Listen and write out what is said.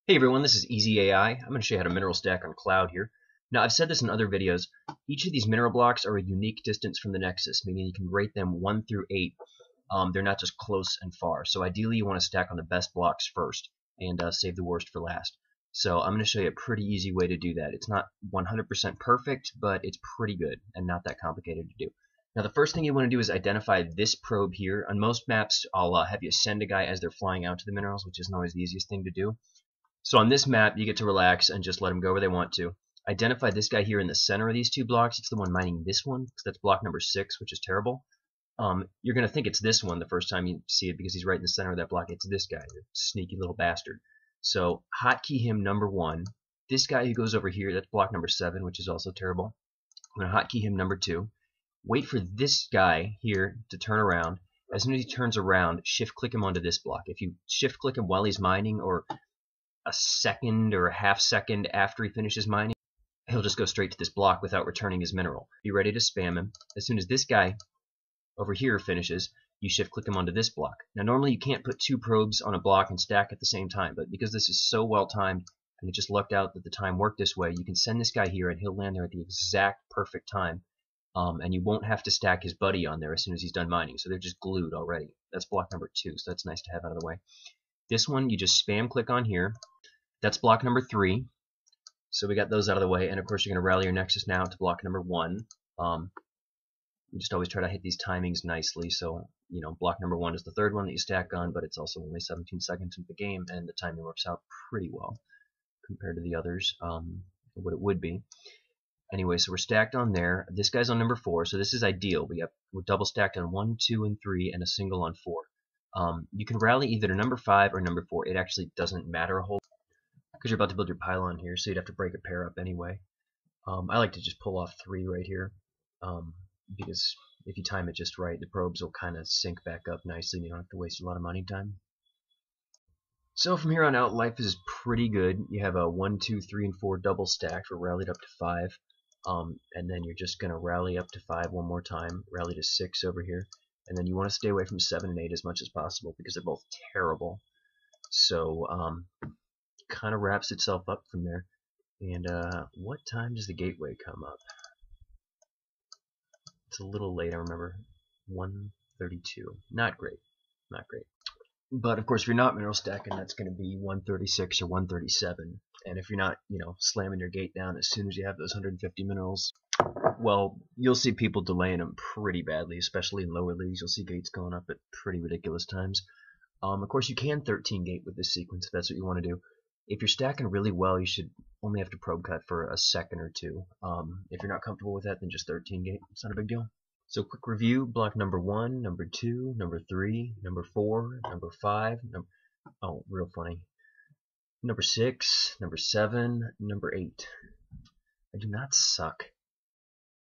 Hey everyone, this is Easy AI. I'm going to show you how to mineral stack on Cloud here. Now, I've said this in other videos. Each of these mineral blocks are a unique distance from the nexus, meaning you can rate them 1 through 8. They're not just close and far. So ideally, you want to stack on the best blocks first and save the worst for last. So I'm going to show you a pretty easy way to do that. It's not 100% perfect, but it's pretty good and not that complicated to do. Now, the first thing you want to do is identify this probe here. On most maps, I'll have you send a guy as they're flying out to the minerals, which isn't always the easiest thing to do. So on this map, you get to relax and just let them go where they want to. Identify this guy here in the center of these two blocks. It's the one mining this one, because that's block number 6, which is terrible. You're going to think it's this one the first time you see it because he's right in the center of that block. It's this guy, the sneaky little bastard. So hotkey him number 1. This guy who goes over here, that's block number 7, which is also terrible. I'm going to hotkey him number 2. Wait for this guy here to turn around. As soon as he turns around, shift-click him onto this block. If you shift-click him while he's mining or a second or a half second after he finishes mining, he'll just go straight to this block without returning his mineral. Be ready to spam him. As soon as this guy over here finishes, you shift click him onto this block. Now normally you can't put 2 probes on a block and stack at the same time, but because this is so well timed and it just lucked out that the time worked this way, you can send this guy here and he'll land there at the exact perfect time. And you won't have to stack his buddy on there as soon as he's done mining, so they're just glued already. That's block number 2, so that's nice to have out of the way. This one you just spam click on here. That's block number 3. So we got those out of the way, and of course you're going to rally your nexus now to block number 1. You just always try to hit these timings nicely, so you know block number 1 is the third one that you stack on, but it's also only 17 seconds into the game, and the timing works out pretty well compared to the others, what it would be. Anyway, so we're stacked on there. This guy's on number 4, so this is ideal. We're double stacked on 1, 2, and 3, and a single on 4. You can rally either to number 5 or number 4. It actually doesn't matter a whole lot because you're about to build your pylon here, so you'd have to break a pair up anyway. I like to just pull off 3 right here because if you time it just right, the probes will kind of sync back up nicely and you don't have to waste a lot of money time. So from here on out, life is pretty good. You have a 1, 2, 3, and 4 double stacked for rallied up to 5. And then you're just going to rally up to 5 one more time, rally to 6 over here. And then you want to stay away from 7 and 8 as much as possible because they're both terrible. So kind of wraps itself up from there. And what time does the gateway come up? It's a little late, I remember. 1:32. Not great. Not great. But of course, if you're not mineral stacking, that's going to be 1:36 or 1:37. And if you're not, slamming your gate down as soon as you have those 150 minerals, well, you'll see people delaying them pretty badly, especially in lower leagues. You'll see gates going up at pretty ridiculous times. Of course, you can 13 gate with this sequence if that's what you want to do. If you're stacking really well, you should only have to probe cut for a second or 2. If you're not comfortable with that, then just 13 gate. It's not a big deal. So quick review, block number 1, number 2, number 3, number 4, number 5, oh, real funny, number 6, number 7, number 8. I do not suck.